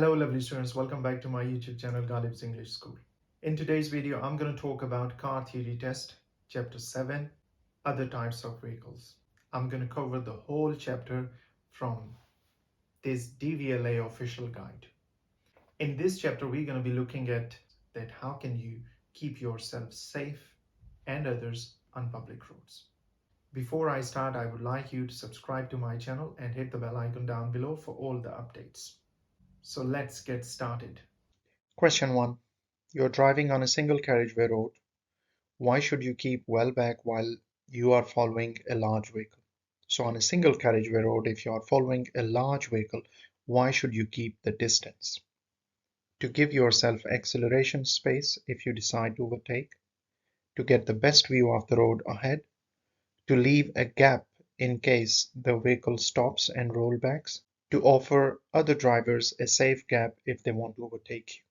Hello lovely students, welcome back to my YouTube channel Ghalib's English School. In today's video, I'm going to talk about Car Theory Test, Chapter 7, Other Types of Vehicles. I'm going to cover the whole chapter from this DVLA official guide. In this chapter, we're going to be looking at that how can you keep yourself safe and others on public roads. Before I start, I would like you to subscribe to my channel and hit the bell icon down below for all the updates. So let's get started. Question 1. You're driving on a single carriageway road. Why should you keep well back while you are following a large vehicle? So on a single carriageway road, if you are following a large vehicle, why should you keep the distance? To give yourself acceleration space if you decide to overtake, to get the best view of the road ahead, to leave a gap in case the vehicle stops and rollbacks, to offer other drivers a safe gap if they want to overtake you.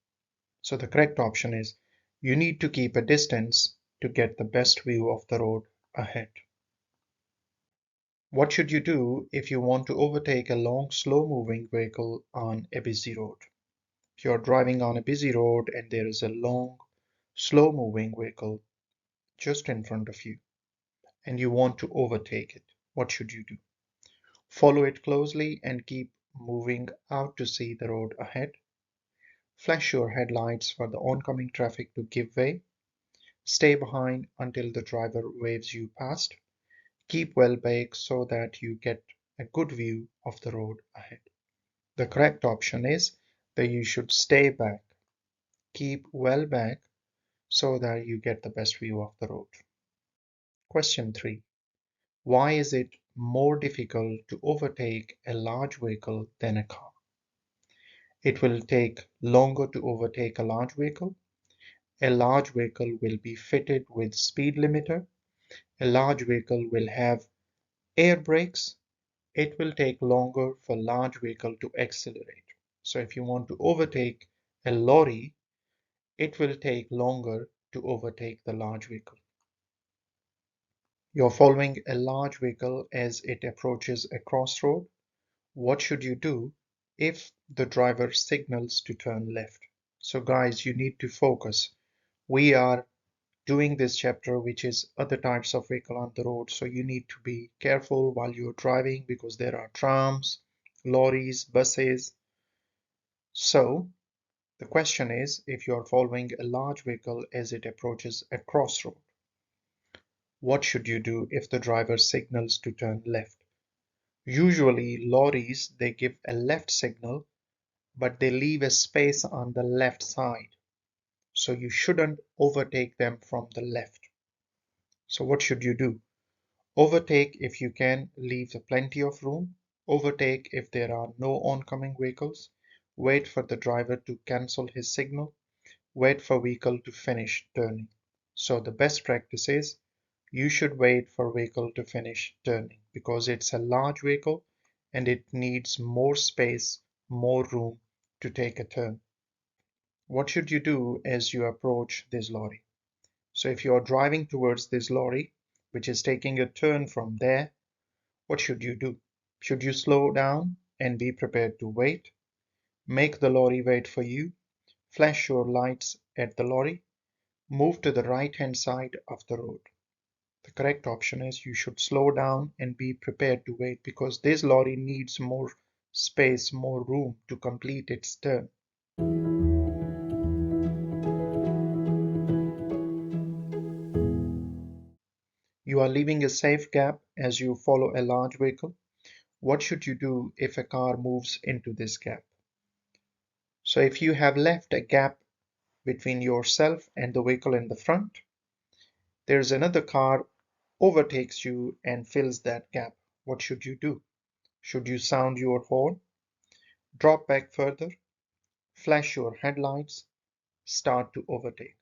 So the correct option is you need to keep a distance to get the best view of the road ahead. What should you do if you want to overtake a long, slow-moving vehicle on a busy road? If you're driving on a busy road and there is a long, slow-moving vehicle just in front of you and you want to overtake it, what should you do? Follow it closely and keep moving out to see the road ahead. Flash your headlights for the oncoming traffic to give way. Stay behind until the driver waves you past. Keep well back so that you get a good view of the road ahead. The correct option is that you should stay back. Keep well back so that you get the best view of the road. Question 3. Why is it more difficult to overtake a large vehicle than a car? It will take longer to overtake a large vehicle. A large vehicle will be fitted with speed limiter. A large vehicle will have air brakes. It will take longer for large vehicle to accelerate. So if you want to overtake a lorry, it will take longer to overtake the large vehicle. You're following a large vehicle as it approaches a crossroad. What should you do if the driver signals to turn left? So guys, you need to focus. We are doing this chapter, which is other types of vehicle on the road. So you need to be careful while you're driving because there are trams, lorries, buses. So the question is, if you're following a large vehicle as it approaches a crossroad, what should you do if the driver signals to turn left? Usually lorries, they give a left signal, but they leave a space on the left side. So you shouldn't overtake them from the left. So what should you do? Overtake if you can, leave plenty of room. Overtake if there are no oncoming vehicles. Wait for the driver to cancel his signal. Wait for vehicle to finish turning. So the best practice is you should wait for vehicle to finish turning because it's a large vehicle and it needs more space, more room to take a turn. What should you do as you approach this lorry? So if you are driving towards this lorry, which is taking a turn from there, what should you do? Should you slow down and be prepared to wait? Make the lorry wait for you? Flash your lights at the lorry? Move to the right-hand side of the road. The correct option is you should slow down and be prepared to wait because this lorry needs more space, more room to complete its turn. You are leaving a safe gap as you follow a large vehicle. What should you do if a car moves into this gap? So if you have left a gap between yourself and the vehicle in the front, there's another car overtakes you and fills that gap. What should you do? Should you sound your horn? Drop back further? Flash your headlights? Start to overtake?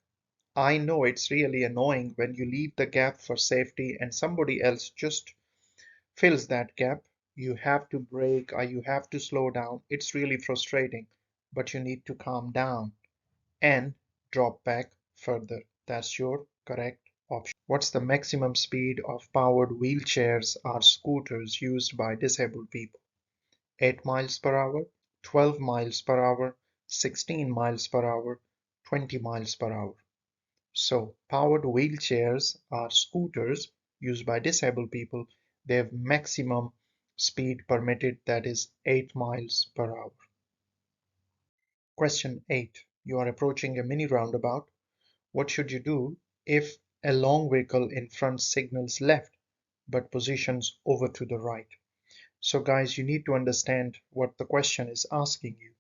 I know it's really annoying when you leave the gap for safety and somebody else just fills that gap. You have to brake or you have to slow down. It's really frustrating, but you need to calm down and drop back further. That's your correct option. What's the maximum speed of powered wheelchairs or scooters used by disabled people? 8 miles per hour, 12 miles per hour, 16 miles per hour, 20 miles per hour. So powered wheelchairs are scooters used by disabled people. They have maximum speed permitted, that is 8 miles per hour. Question 8. You are approaching a mini roundabout. What should you do if a long vehicle in front signals left but positions over to the right? So guys, you need to understand what the question is asking you.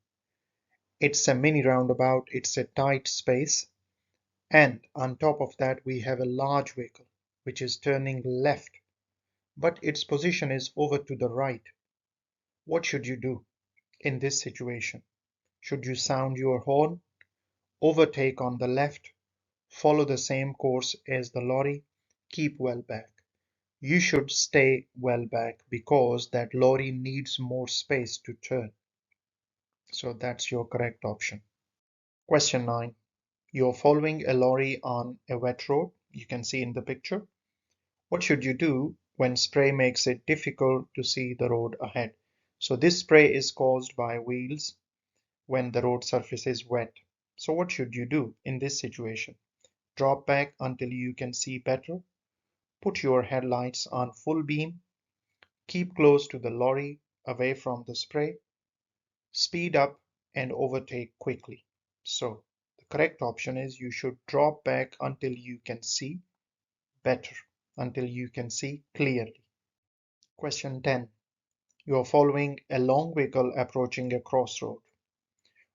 It's a mini roundabout, it's a tight space, and on top of that we have a large vehicle which is turning left, but its position is over to the right. What should you do in this situation? Should you sound your horn, overtake on the left, follow the same course as the lorry, keep well back? You should stay well back because that lorry needs more space to turn. So that's your correct option. Question 9. You're following a lorry on a wet road. You can see in the picture. What should you do when spray makes it difficult to see the road ahead? So this spray is caused by wheels when the road surface is wet. So what should you do in this situation? Drop back until you can see better. Put your headlights on full beam. Keep close to the lorry, away from the spray. Speed up and overtake quickly. So the correct option is you should drop back until you can see better, until you can see clearly. Question 10. You are following a long vehicle approaching a crossroad.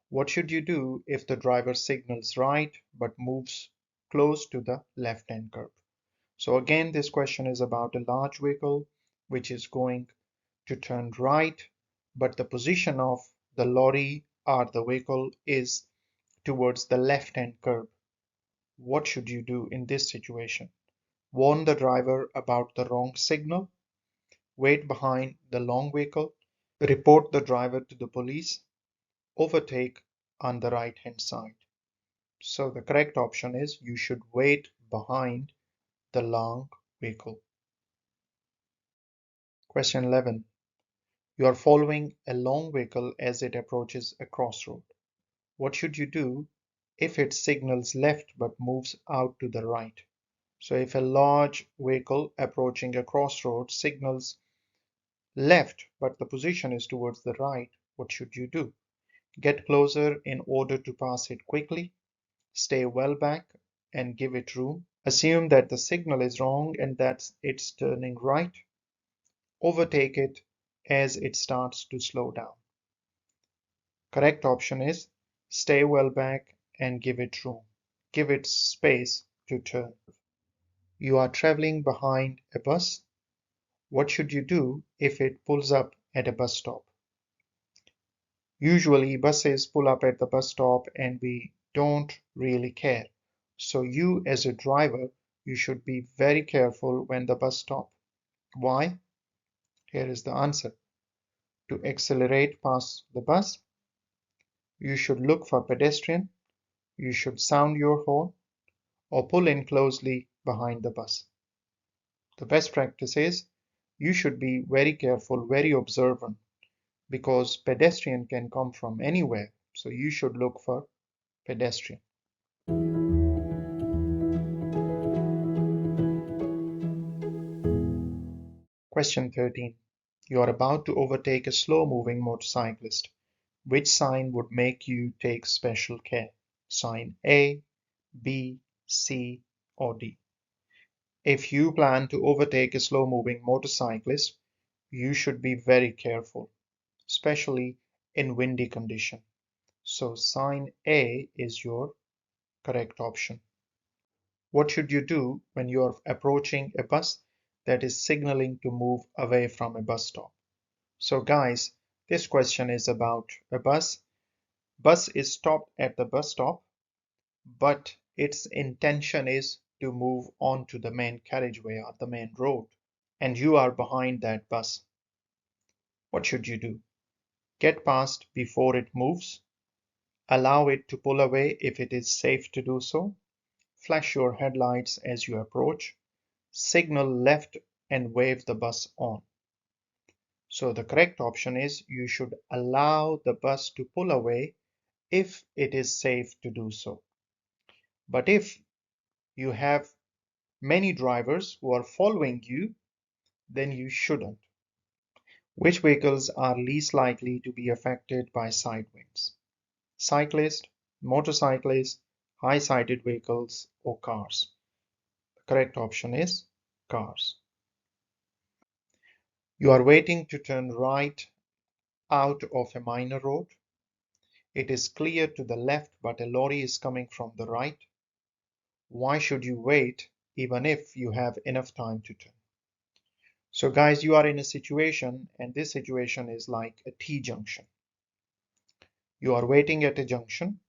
What should you do if the driver signals right but moves close to the left-hand curb? So again, this question is about a large vehicle which is going to turn right, but the position of the lorry or the vehicle is towards the left-hand curb. What should you do in this situation? Warn the driver about the wrong signal, wait behind the long vehicle, report the driver to the police, overtake on the right-hand side. So the correct option is you should wait behind the long vehicle. Question 11. You are following a long vehicle as it approaches a crossroad. What should you do if it signals left but moves out to the right? So if a large vehicle approaching a crossroad signals left but the position is towards the right, what should you do? Get closer in order to pass it quickly, stay well back and give it room, assume that the signal is wrong and that it's turning right, overtake it as it starts to slow down. Correct option is stay well back and give it room. Give it space to turn. You are traveling behind a bus. What should you do if it pulls up at a bus stop? Usually buses pull up at the bus stop and we don't really care. So you as a driver, you should be very careful when the bus stops. Why? Here is the answer. To accelerate past the bus, you should look for pedestrian, you should sound your horn, or pull in closely behind the bus. The best practice is you should be very careful, very observant, because pedestrian can come from anywhere. So you should look for pedestrian. Question 13. You are about to overtake a slow-moving motorcyclist. Which sign would make you take special care? Sign A, B, C, or D? If you plan to overtake a slow-moving motorcyclist, you should be very careful, especially in windy condition. So sign A is your correct option. What should you do when you are approaching a bus that is signaling to move away from a bus stop? So guys, this question is about a bus. Bus is stopped at the bus stop, but its intention is to move on to the main carriageway or the main road, and you are behind that bus. What should you do? Get past before it moves, allow it to pull away if it is safe to do so, flash your headlights as you approach, signal left and wave the bus on. So the correct option is you should allow the bus to pull away if it is safe to do so. But if you have many drivers who are following you, then you shouldn't. Which vehicles are least likely to be affected by side winds? Cyclists, motorcyclists, high-sided vehicles, or cars? The correct option is cars. You are waiting to turn right out of a minor road. It is clear to the left, but a lorry is coming from the right. Why should you wait even if you have enough time to turn? So guys, you are in a situation, and this situation is like a T-junction. You are waiting at a junction.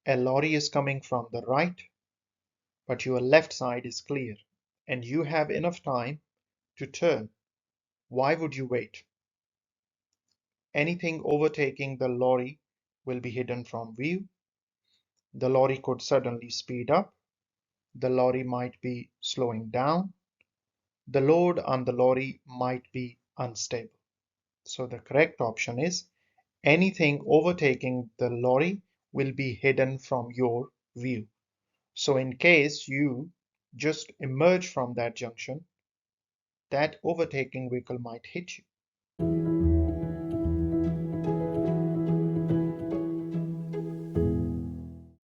A lorry is coming from the right, but your left side is clear, and you have enough time to turn. Why would you wait? Anything overtaking the lorry will be hidden from view. The lorry could suddenly speed up. The lorry might be slowing down. The load on the lorry might be unstable. So the correct option is anything overtaking the lorry will be hidden from your view. So in case you just emerge from that junction, that overtaking vehicle might hit you.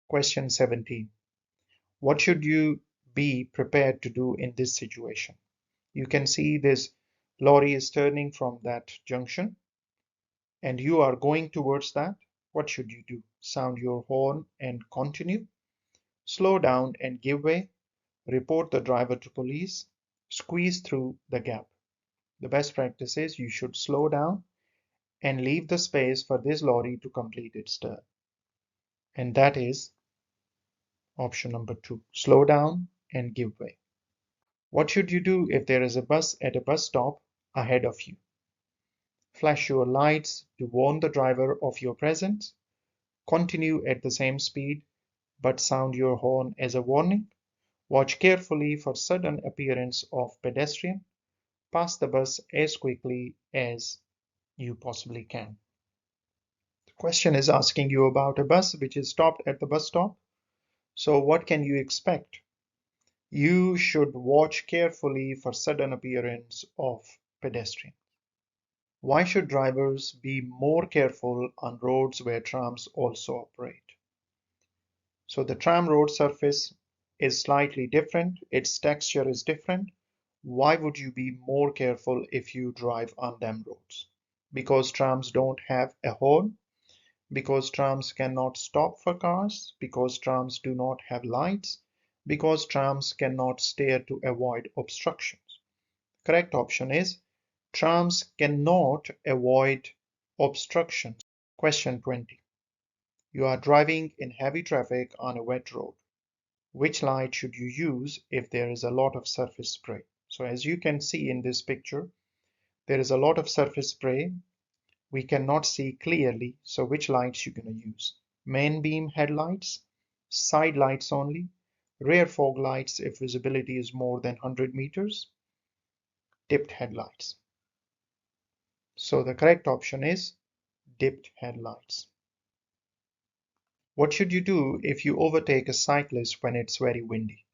Question 17. What should you be prepared to do in this situation? You can see this lorry is turning from that junction and you are going towards that. What should you do? Sound your horn and continue. Slow down and give way. Report the driver to police. Squeeze through the gap. The best practice is you should slow down and leave the space for this lorry to complete its turn. And that is option number 2. Slow down and give way. What should you do if there is a bus at a bus stop ahead of you? Flash your lights to warn the driver of your presence. Continue at the same speed, but sound your horn as a warning. Watch carefully for sudden appearance of pedestrian. Pass the bus as quickly as you possibly can. The question is asking you about a bus which is stopped at the bus stop. So what can you expect? You should watch carefully for sudden appearance of pedestrian. Why should drivers be more careful on roads where trams also operate? So the tram road surface is slightly different, its texture is different. Why would you be more careful if you drive on them roads? Because trams don't have a horn, because trams cannot stop for cars, because trams do not have lights, because trams cannot steer to avoid obstructions. Correct option is trams cannot avoid obstructions. Question 20. You are driving in heavy traffic on a wet road. Which light should you use if there is a lot of surface spray? So as you can see in this picture, there is a lot of surface spray. We cannot see clearly, so which lights you're going to use? Main beam headlights, side lights only, rear fog lights if visibility is more than 100 meters, dipped headlights. So the correct option is dipped headlights. What should you do if you overtake a cyclist when it's very windy?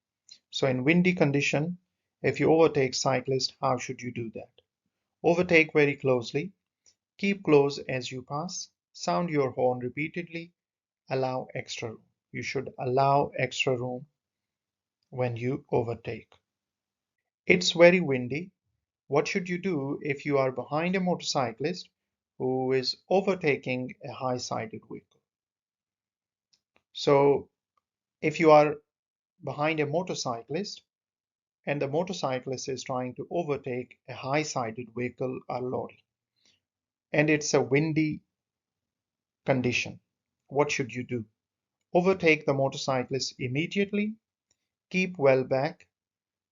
So in windy condition, if you overtake cyclist, how should you do that? Overtake very closely, keep close as you pass, sound your horn repeatedly, allow extra room. You should allow extra room when you overtake. It's very windy. What should you do if you are behind a motorcyclist who is overtaking a high-sided vehicle? So if you are behind a motorcyclist and the motorcyclist is trying to overtake a high-sided vehicle or lorry, and it's a windy condition, what should you do? Overtake the motorcyclist immediately, keep well back,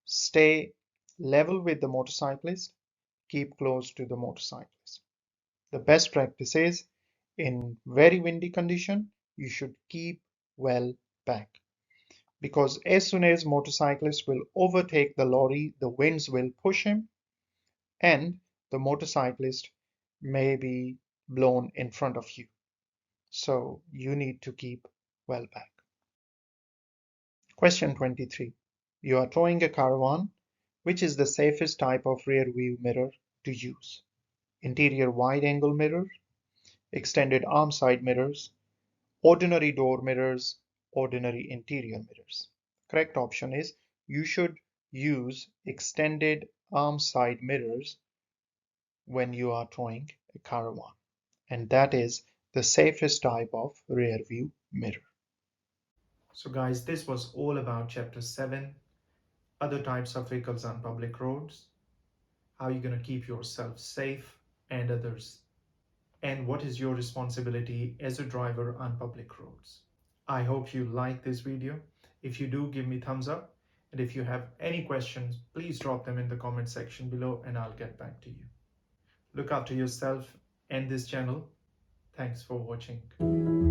stay level with the motorcyclist, keep close to the motorcyclist. The best practice is in very windy condition, you should keep well back. Because as soon as motorcyclist will overtake the lorry, the winds will push him and the motorcyclist may be blown in front of you. So you need to keep well back. Question 23. You are towing a caravan. Which is the safest type of rear view mirror to use? Interior wide angle mirror, extended arm side mirrors, ordinary door mirrors, ordinary interior mirrors. Correct option is you should use extended arm side mirrors when you are towing a caravan, and that is the safest type of rear view mirror. So guys, this was all about chapter 7, other types of vehicles on public roads, how you're going to keep yourself safe and others, and what is your responsibility as a driver on public roads. I hope you like this video. If you do, give me thumbs up. And if you have any questions, please drop them in the comment section below and I'll get back to you. Look after yourself and this channel. Thanks for watching.